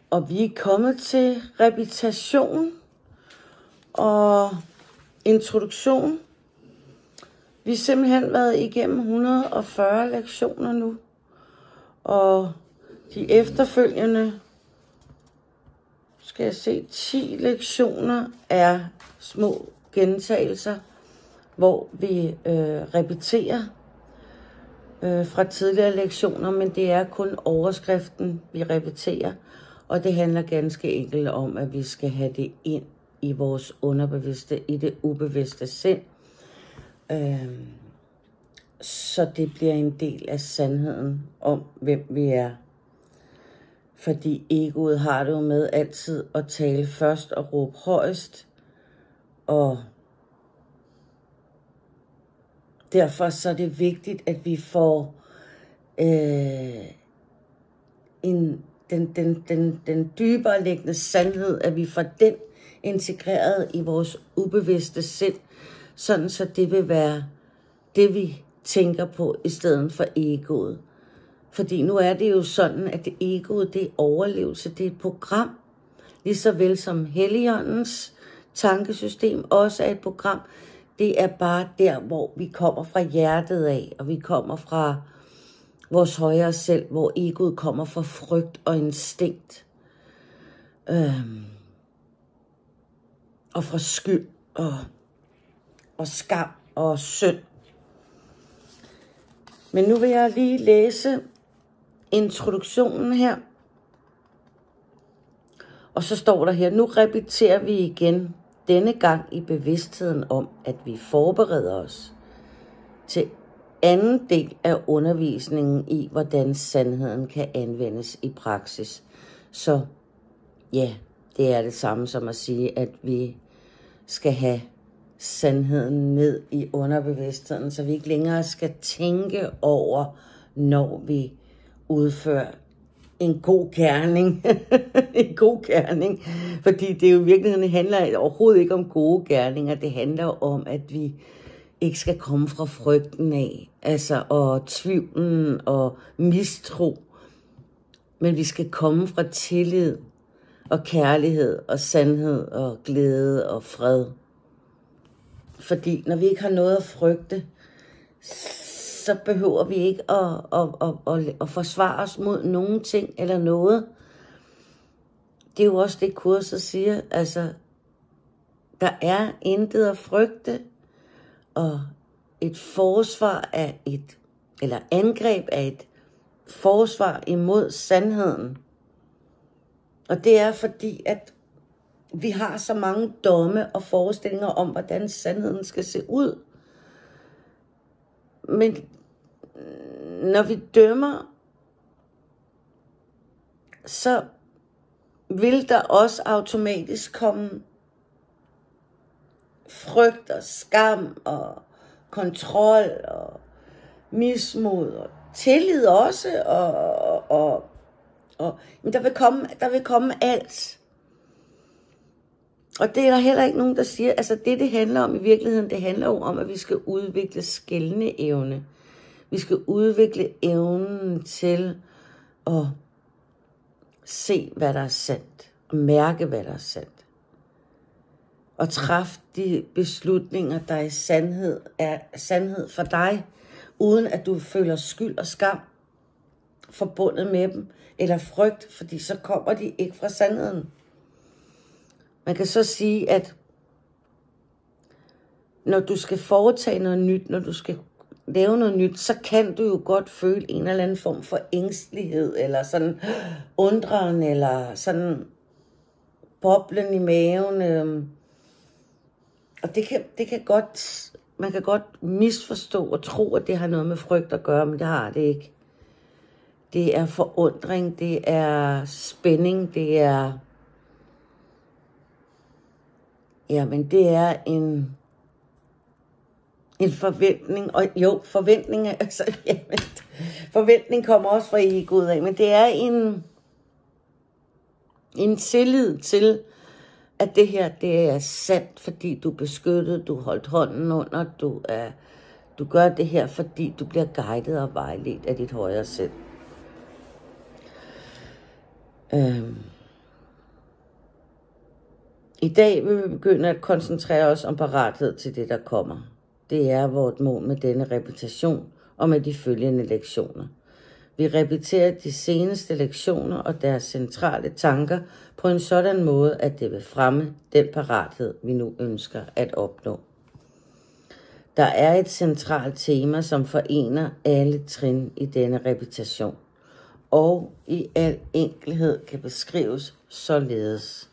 Og vi er kommet til repetition og introduktion. Vi har simpelthen været igennem 140 lektioner nu. Og de efterfølgende, skal jeg se, 10 lektioner er små gentagelser, hvor vi repeterer fra tidligere lektioner, men det er kun overskriften, vi repeterer. Og det handler ganske enkelt om, at vi skal have det ind i vores underbevidste, i det ubevidste sind. Så det bliver en del af sandheden om, hvem vi er. Fordi egoet har det jo med altid at tale først og råbe højst. Og derfor så er det vigtigt, at vi får den dybere liggende sandhed, at vi får den integreret i vores ubevidste sind, sådan så det vil være det, vi tænker på, i stedet for egoet. Fordi nu er det jo sådan, at egoet, det er overlevelse, det er et program, lige så vel som Helligåndens tankesystem også er et program. Det er bare der, hvor vi kommer fra hjertet af, og vi kommer fra vores højere selv, hvor egoet kommer fra frygt og instinkt. Og fra skyld og skam og synd. Men nu vil jeg lige læse introduktionen her. Og så står der her, nu repeterer vi igen, denne gang i bevidstheden om, at vi forbereder os til anden del af undervisningen i, hvordan sandheden kan anvendes i praksis. Så ja, det er det samme som at sige, at vi skal have sandheden ned i underbevidstheden, så vi ikke længere skal tænke over, når vi udfører en god gerning. En god gerning. Fordi det jo i virkeligheden handler overhovedet ikke om gode gerninger. Det handler om, at vi ikke skal komme fra frygten af, altså og tvivlen og mistro. Men vi skal komme fra tillid og kærlighed og sandhed og glæde og fred. Fordi når vi ikke har noget at frygte, så behøver vi ikke at forsvare os mod nogen ting eller noget. Det er jo også det, kurset siger. Altså, der er intet at frygte, og et forsvar af eller angreb af et forsvar imod sandheden. Og det er fordi, at vi har så mange domme og forestillinger om, hvordan sandheden skal se ud. Men når vi dømmer, så vil der også automatisk komme frygt og skam og kontrol og mismod og tillid også. Men der vil komme alt. Og det er der heller ikke nogen, der siger, altså det handler om i virkeligheden, det handler jo om, at vi skal udvikle skelne evne. Vi skal udvikle evnen til at se, hvad der er sandt, og mærke, hvad der er sandt. Og træffe de beslutninger, der i sandhed er sandhed for dig, uden at du føler skyld og skam forbundet med dem, eller frygt, fordi så kommer de ikke fra sandheden. Man kan så sige, at når du skal foretage noget nyt, når du skal lave noget nyt, så kan du jo godt føle en eller anden form for ængstelighed, eller sådan undren, eller sådan boblen i maven. Og det kan godt, man kan godt misforstå og tro, at det har noget med frygt at gøre, men det har det ikke. Det er forundring, det er spænding, det er... Jamen, det er en forventning, og jo, forventning, altså, jamen, forventning kommer også fra egoet af, men det er en tillid til, at det her, det er sandt, fordi du er beskyttet, du har holdt hånden under, du gør det her, fordi du bliver guidet og vejledt af dit højere selv. I dag vil vi begynde at koncentrere os om parathed til det, der kommer. Det er vort mål med denne repetition og med de følgende lektioner. Vi repeterer de seneste lektioner og deres centrale tanker på en sådan måde, at det vil fremme den parathed, vi nu ønsker at opnå. Der er et centralt tema, som forener alle trin i denne repetition, og i al enkelhed kan beskrives således.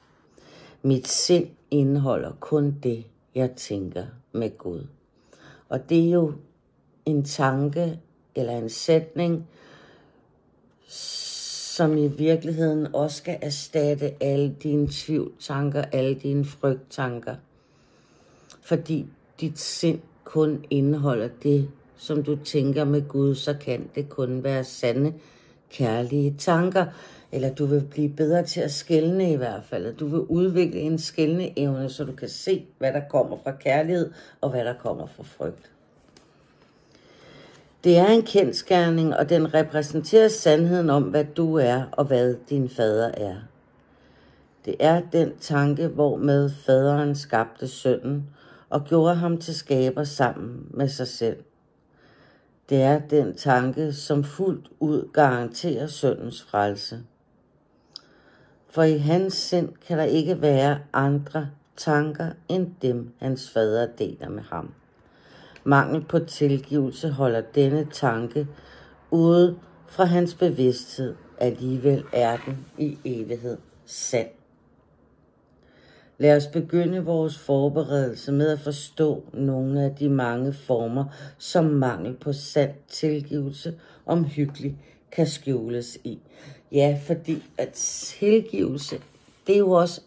Mit sind indeholder kun det, jeg tænker med Gud. Og det er jo en tanke eller en sætning, som i virkeligheden også skal erstatte alle dine tvivltanker, alle dine frygttanker. Fordi dit sind kun indeholder det, som du tænker med Gud, så kan det kun være sande, kærlige tanker. Eller du vil blive bedre til at skelne i hvert fald. Du vil udvikle en skelneevne, så du kan se, hvad der kommer fra kærlighed, og hvad der kommer fra frygt. Det er en kendsgerning, og den repræsenterer sandheden om, hvad du er, og hvad din fader er. Det er den tanke, hvormed faderen skabte sønnen, og gjorde ham til skaber sammen med sig selv. Det er den tanke, som fuldt ud garanterer sønnens frelse. For i hans sind kan der ikke være andre tanker end dem, hans fader deler med ham. Mangel på tilgivelse holder denne tanke ude fra hans bevidsthed. Alligevel er den i evighed sand. Lad os begynde vores forberedelse med at forstå nogle af de mange former, som mangel på sand tilgivelse omhyggeligt kan skjules i. Ja, fordi at tilgivelse, det er jo også,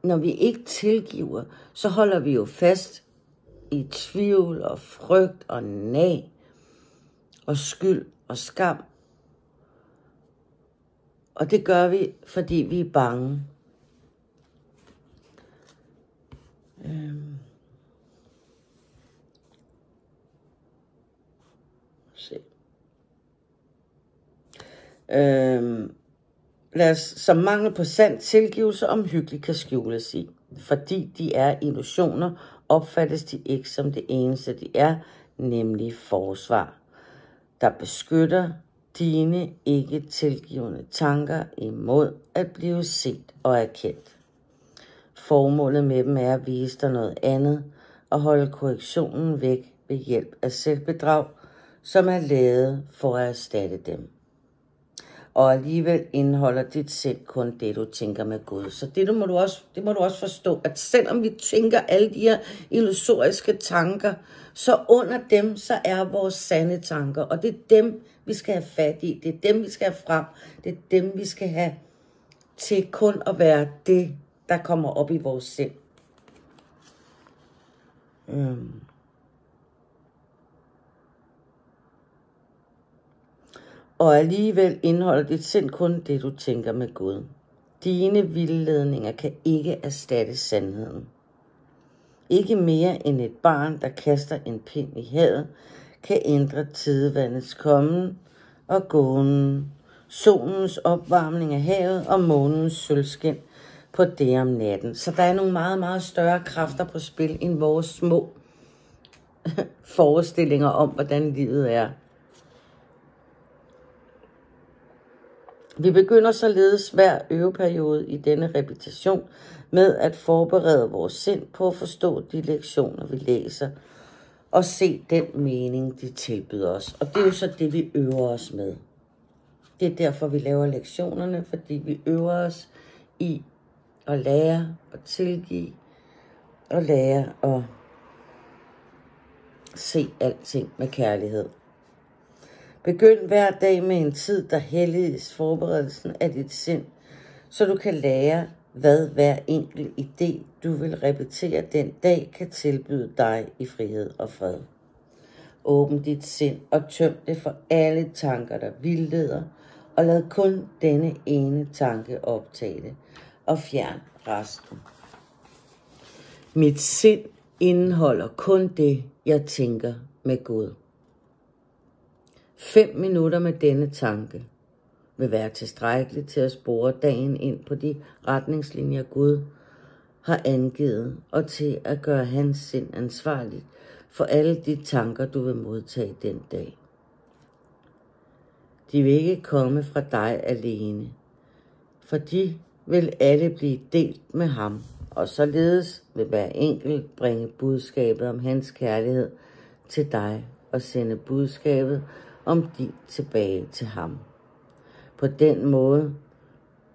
når vi ikke tilgiver, så holder vi jo fast i tvivl og frygt og nag og skyld og skam. Og det gør vi, fordi vi er bange. Lad os som mangel på sand tilgivelse omhyggeligt kan skjules i. Fordi de er illusioner, opfattes de ikke som det eneste de er, nemlig forsvar, der beskytter dine ikke tilgivende tanker imod at blive set og erkendt. Formålet med dem er at vise dig noget andet og holde korrektionen væk ved hjælp af selvbedrag, som er lavet for at erstatte dem. Og alligevel indeholder dit sind kun det, du tænker med Gud. Så det må du også forstå, at selvom vi tænker alle de her illusoriske tanker, så under dem, så er vores sande tanker. Og det er dem, vi skal have fat i. Det er dem, vi skal have frem. Det er dem, vi skal have til kun at være det, der kommer op i vores sind. Og alligevel indeholder dit sind kun det, du tænker med Gud. Dine vildledninger kan ikke erstatte sandheden. Ikke mere end et barn, der kaster en pind i havet, kan ændre tidevandets kommen og gåen, solens opvarmning af havet og månens sølvskin på det om natten. Så der er nogle meget, meget større kræfter på spil end vores små forestillinger om, hvordan livet er. Vi begynder således hver øveperiode i denne repetition med at forberede vores sind på at forstå de lektioner, vi læser, og se den mening, de tilbyder os. Og det er jo så det, vi øver os med. Det er derfor, vi laver lektionerne, fordi vi øver os i at lære og tilgive, og lære at se alting med kærlighed. Begynd hver dag med en tid, der helliges forberedelsen af dit sind, så du kan lære, hvad hver enkelt idé, du vil repetere den dag, kan tilbyde dig i frihed og fred. Åbn dit sind og tøm det for alle tanker, der vildleder, og lad kun denne ene tanke optage det, og fjern resten. Mit sind indeholder kun det, jeg tænker med Gud. 5 minutter med denne tanke. vil være tilstrækkeligt til at spore dagen ind på de retningslinjer Gud har angivet, og til at gøre hans sind ansvarligt for alle de tanker, du vil modtage den dag. De vil ikke komme fra dig alene, for de vil alle blive delt med ham, og således vil hver enkelt bringe budskabet om hans kærlighed til dig og sende budskabet om dit tilbage til ham. På den måde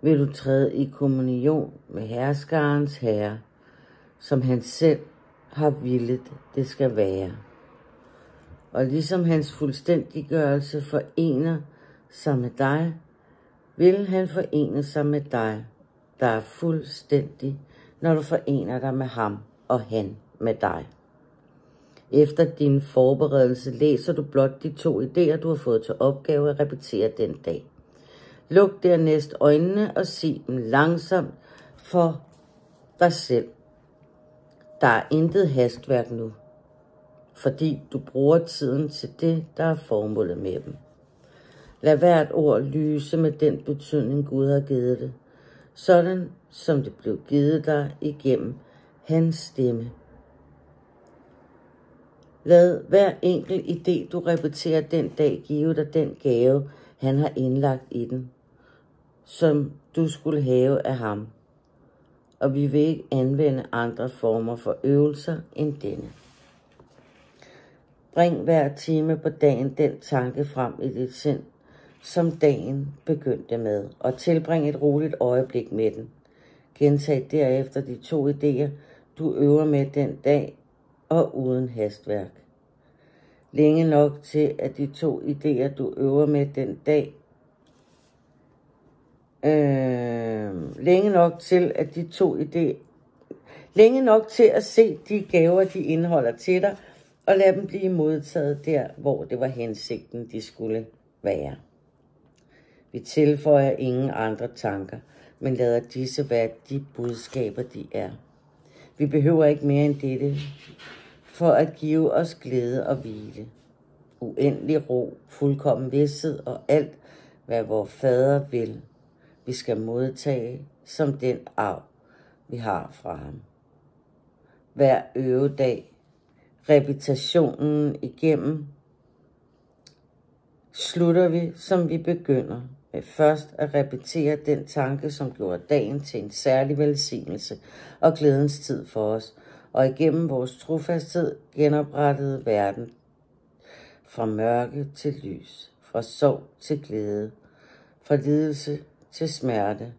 vil du træde i kommunion med herskerens herre, som han selv har villet det skal være. Og ligesom hans fuldstændiggørelse forener sig med dig, vil han forene sig med dig, der er fuldstændig, når du forener dig med ham og han med dig. Efter din forberedelse læser du blot de 2 idéer, du har fået til opgave at repetere den dag. Luk dernæst øjnene og sig dem langsomt for dig selv. Der er intet hastværk nu, fordi du bruger tiden til det, der er formålet med dem. Lad hvert ord lyse med den betydning, Gud har givet det, sådan som det blev givet dig igennem hans stemme. Lad hver enkelt idé, du repeterer den dag, give dig den gave, han har indlagt i den, som du skulle have af ham. Og vi vil ikke anvende andre former for øvelser end denne. Bring hver time på dagen den tanke frem i dit sind, som dagen begyndte med, og tilbring et roligt øjeblik med den. Gentag derefter de 2 idéer, du øver med den dag, og uden hastværk. Længe nok til, at de 2 idéer, du øver med den dag, længe nok til at se de gaver, de indeholder til dig, og lad dem blive modtaget der, hvor det var hensigten, de skulle være. Vi tilføjer ingen andre tanker, men lader disse være de budskaber, de er. Vi behøver ikke mere end dette, for at give os glæde og hvile, uendelig ro, fuldkommen vidsthed og alt, hvad vor Fader vil, vi skal modtage som den arv, vi har fra ham. Hver øvedag, repetitionen igennem, slutter vi, som vi begynder, med først at repetere den tanke, som gjorde dagen til en særlig velsignelse og glædens tid for os, og igennem vores trofasthed genoprettede verden fra mørke til lys, fra sorg til glæde, fra lidelse til smerte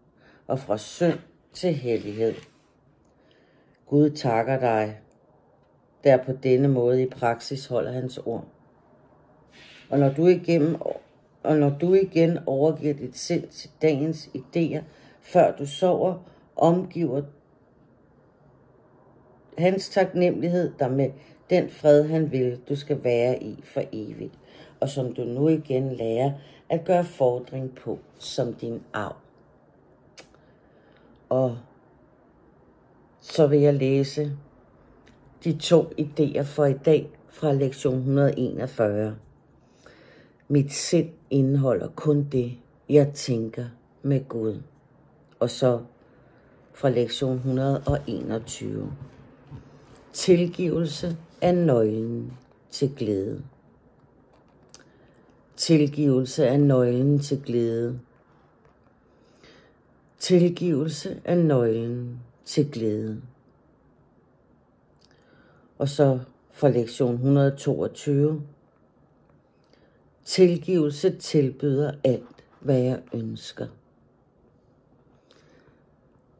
og fra synd til hellighed. Gud takker dig, der på denne måde i praksis holder hans ord. Og når du igen overgiver dit sind til dagens idéer, før du sover, omgiver hans taknemmelighed dig med den fred, han vil, du skal være i for evigt, og som du nu igen lærer at gøre fordring på som din arv. Og så vil jeg læse de 2 idéer for i dag fra lektion 141. Mit sind indeholder kun det, jeg tænker med Gud. Og så fra lektion 121. Tilgivelse er nøglen til glæde. Tilgivelse er nøglen til glæde. Tilgivelse er nøglen til glæde. Og så fra lektion 122. Tilgivelse tilbyder alt, hvad jeg ønsker.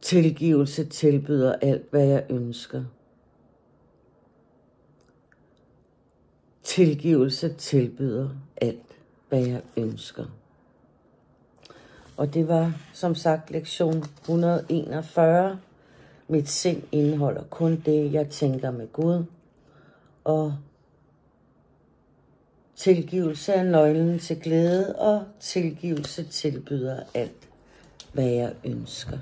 Tilgivelse tilbyder alt, hvad jeg ønsker. Tilgivelse tilbyder alt, hvad jeg ønsker. Og det var som sagt lektion 141. Mit sind indeholder kun det, jeg tænker med Gud. Og tilgivelse er nøglen til glæde, og tilgivelse tilbyder alt, hvad jeg ønsker.